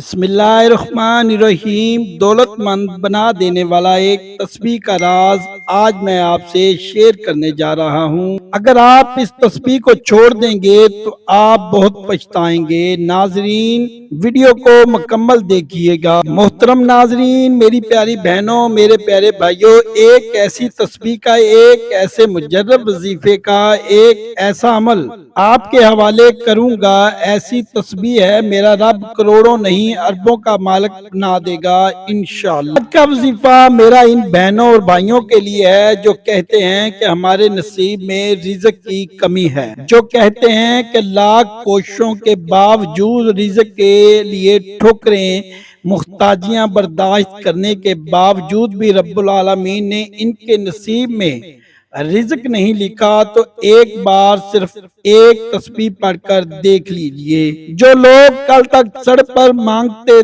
बिस्मिल्लाहिर्रहमानिर्रहीम। दौलतमंद बना देने वाला एक तस्बीह का राज आज मैं आपसे शेयर करने जा रहा हूँ। अगर आप इस तस्बीह को छोड़ देंगे तो आप बहुत पछताएंगे। नाजरीन, वीडियो को मुकम्मल देखिएगा। मोहतरम नाजरीन, मेरी प्यारी बहनों, मेरे प्यारे भाइयों, एक ऐसी तस्बीह का, एक ऐसे मुजर्रब वजीफे का, एक ऐसा अमल आपके हवाले करूंगा। ऐसी तस्बीह है, मेरा रब करोड़ों नहीं अरबों का मालिक बना देगा इंशाअल्लाह। आज का वजीफा मेरा इन बहनों और भाइयों के लिए है जो कहते हैं कि हमारे नसीब में रिज़्क की कमी है, जो कहते हैं कि लाख कोशिशों के बावजूद रिज़्क के लिए ठोकरें, मुख्ताजियां बर्दाश्त करने के बावजूद भी रब्बुल आलमीन ने इनके नसीब में रिज़्क नहीं लिखा। तो एक बार सिर्फ एक तस्बीह पढ़कर देख लीजिए। जो लोग कल तक सड़क पर मांगते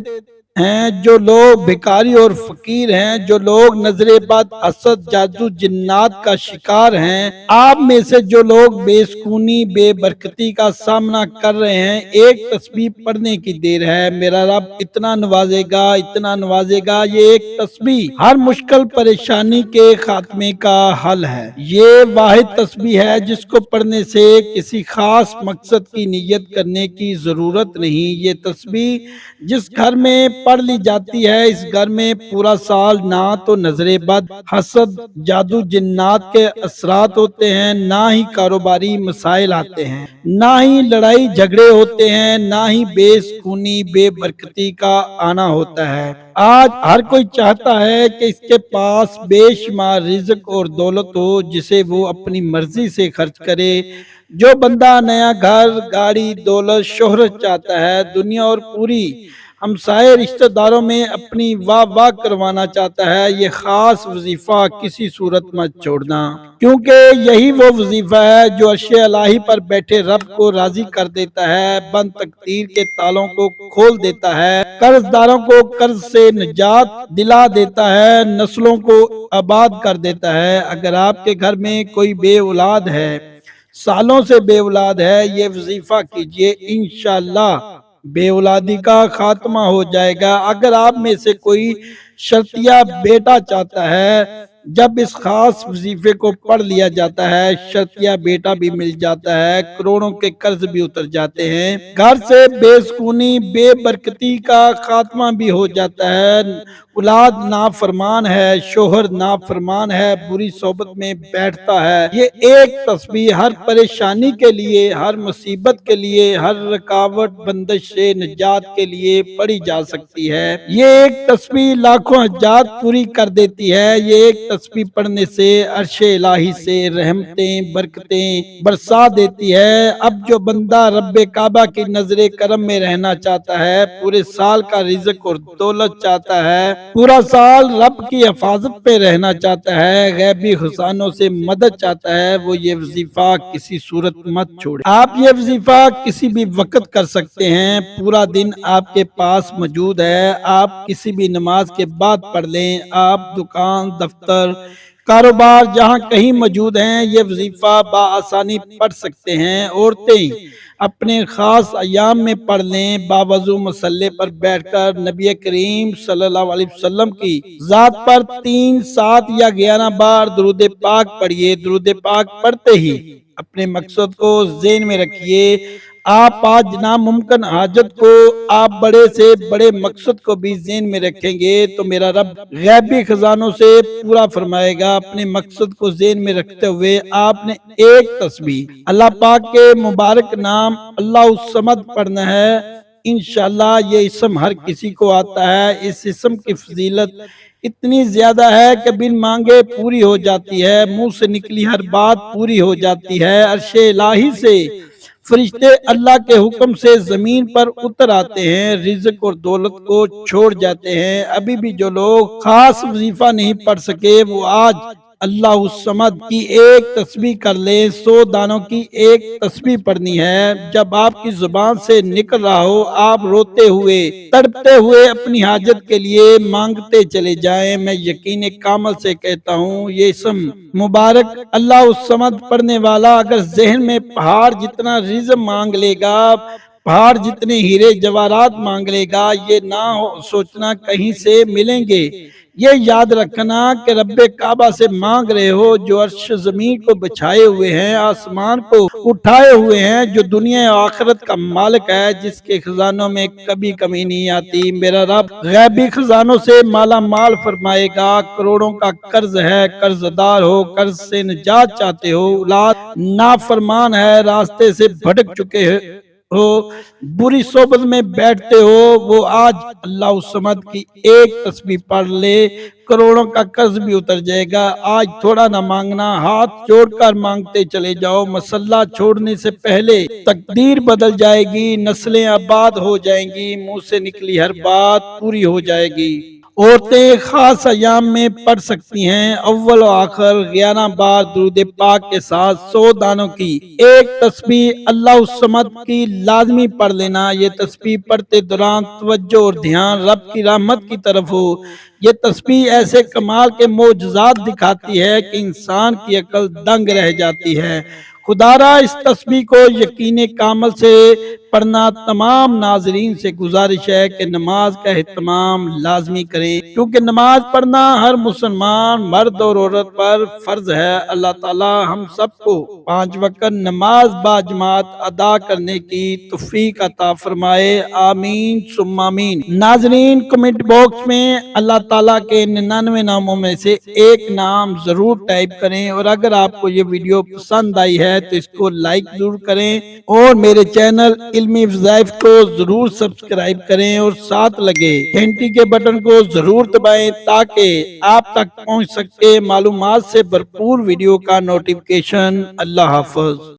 हैं, जो लोग भिखारी और फकीर हैं, जो लोग नजरे बद, हसद, जादू, जिन्नात का शिकार हैं, आप में से जो लोग बेसुकूनी, बेबरकती का सामना कर रहे हैं, एक तस्बीह पढ़ने की देर है। मेरा रब इतना नवाजेगा, इतना नवाजेगा। ये एक तस्बीह हर मुश्किल परेशानी के खात्मे का हल है। ये वाहिद तस्बीह है जिसको पढ़ने से किसी खास मकसद की नियत करने की जरूरत नहीं। ये तस्बीह जिस घर में पढ़ ली जाती है, इस घर में पूरा साल ना तो नजरे बद, हसद, जादू, जिन्नात के असरात होते हैं, ना ही कारोबारी मसाइल आते हैं, ना ही लड़ाई झगड़े होते हैं, ना ही बेसुकूनी, बेबरकती का आना होता है। आज हर कोई चाहता है कि इसके पास बेशुमार रिज़्क और दौलत हो जिसे वो अपनी मर्जी से खर्च करे। जो बंदा नया घर, गाड़ी, दौलत, शोहरत चाहता है, दुनिया और पूरी हमसाये रिश्तेदारों में अपनी वाह वाह करवाना चाहता है, ये खास वजीफा किसी सूरत मत छोड़ना, क्योंकि यही वो वजीफा है जो अर्शे इलाही पर बैठे रब को राजी कर देता है, बंद तकदीर के तालों को खोल देता है, कर्जदारों को कर्ज से निजात दिला देता है, नस्लों को आबाद कर देता है। अगर आपके घर में कोई बे औलाद है, सालों से बे औलाद है, ये वजीफा कीजिए, इंशाअल्लाह बे औलादी का खात्मा हो जाएगा। अगर आप में से कोई शर्तिया बेटा चाहता है, जब इस खास वजीफे को पढ़ लिया जाता है, शर्तिया बेटा भी मिल जाता है, करोड़ों के कर्ज भी उतर जाते हैं, घर से बेसुकूनी, बेबरकती का खात्मा भी हो जाता है। औलाद नाफरमान है, शोहर नाफरमान है, बुरी सोबत में बैठता है। ये एक तस्बीह हर परेशानी के लिए, हर मुसीबत के लिए, हर रुकावट बंदिश से निजात के लिए पढ़ी जा सकती है। ये एक तस्बीह लाखों हजात पूरी कर देती है। ये एक तस्बीह पढ़ने से अर्शे इलाही से रहमतें, बरकतें बरसा देती है। अब जो बंदा रब्बे काबा की नजरे करम में रहना चाहता है, पूरे साल का रिज़्क और दौलत चाहता है, पूरा साल रब की हिफाजत पे रहना चाहता है, गैबी खजानों से मदद चाहता है, वो ये वजीफा किसी सूरत मत छोड़े। आप ये वजीफा किसी भी वक्त कर सकते हैं, पूरा दिन आपके पास मौजूद है। आप किसी भी नमाज के बाद पढ़ लें। आप दुकान, दफ्तर, कारोबार जहाँ कहीं मौजूद हैं, ये वजीफा बाआसानी पढ़ सकते हैं। औरतें अपने खास अयाम में पढ़ लें, बावजू मसल्ले पर बैठकर नबी करीम सल्लल्लाहु अलैहि वसल्लम की जात पर 3, 7 या 11 बार दुरूद पाक पढ़िए। दुरूद पाक पढ़ते ही अपने मकसद को ज़हन में रखिए। आप आज नामुमकिन हाजत को, आप बड़े से बड़े मकसद को भी ज़हन में रखेंगे तो मेरा रब गैबी खजानों से पूरा फरमाएगा। अपने मकसद को ज़हन में रखते हुए आपने एक तस्बीह अल्लाह पाक के मुबारक नाम अल्लाहु समद पढ़ना है। इंशाअल्लाह ये इसम हर किसी को आता है। इस इसम की फजीलत इतनी ज्यादा है कि बिन मांगे पूरी हो जाती है, मुंह से निकली हर बात पूरी हो जाती है। अर्शे इलाही से फरिश्ते अल्लाह के हुक्म से जमीन पर उतर आते हैं, रिज़्क और दौलत को छोड़ जाते हैं। अभी भी जो लोग खास वजीफा नहीं पढ़ सके, वो आज अल्लाह समद की एक तस्बीह कर ले। 100 दानों की एक तस्बीह पढ़नी है। जब आपकी जुबान से निकल रहा हो, आप रोते हुए, तड़पते हुए अपनी हाजत के लिए मांगते चले जाएं। मैं यकीन कामल से कहता हूँ, ये इसम मुबारक अल्लाह समद पढ़ने वाला अगर जहन में पहाड़ जितना रिज़्क मांग लेगा, पहाड़ जितने हीरे जवाहरात मांग लेगा, ये ना हो सोचना कहीं से मिलेंगे। ये याद रखना कि रब्बे काबा से मांग रहे हो जो अर्श जमीन को बिछाए हुए हैं, आसमान को उठाए हुए हैं, जो दुनिया और आखिरत का मालिक है, जिसके खजानों में कभी कमी नहीं आती। मेरा रब गैबी खजानों से माला माल फरमाएगा। करोड़ों का कर्ज है, कर्जदार हो, कर्ज से निजात चाहते हो, औलाद नाफरमान है, रास्ते से भटक चुके हो, बुरी सोबत में बैठते हो, वो आज अल्लाह समद की एक तस्बीह पढ़ ले, करोड़ों का कर्ज भी उतर जाएगा। आज थोड़ा ना मांगना, हाथ जोड़कर मांगते चले जाओ। मसल्ला छोड़ने से पहले तकदीर बदल जाएगी, नस्लें आबाद हो जाएंगी, मुंह से निकली हर बात पूरी हो जाएगी। औरतें खास अयाम में पढ़ सकती हैं अव्वल और आखिर 11 बार दुरूद पाक के साथ 100 दानों की एक तस्बीह अल्लाह समद की लाजमी पढ़ लेना। ये तस्बीह पढ़ते दौरान तवज्जो और ध्यान रब की रहमत की तरफ हो। ये तस्बीह ऐसे कमाल के मोजज़ात दिखाती है कि इंसान की अकल दंग रह जाती है। खुदारा इस तस्बीह को यकीन कामल से पढ़ना तमाम नाजरीन से गुजारिश है कि नमाज का एहतमाम लाजमी करें, क्योंकि नमाज पढ़ना हर मुसलमान मर्द और औरत पर फर्ज है। अल्लाह ताला हम सबको 5 वक्त नमाज बाजमात अदा करने की तौफीक अता फरमाए। आमीन सुम्मा आमीन। नाजरीन, कमेंट बॉक्स में अल्लाह ताला के 99 नामों में से एक नाम जरूर टाइप करें, और अगर आपको ये वीडियो पसंद आई है तो इसको लाइक जरूर करें, और मेरे चैनल इल्मी वज़ाइफ को जरूर सब्सक्राइब करें, और साथ लगे घंटी के बटन को जरूर दबाएं ताकि आप तक पहुंच सके मालूमात से भरपूर वीडियो का नोटिफिकेशन। अल्लाह हाफ़िज़।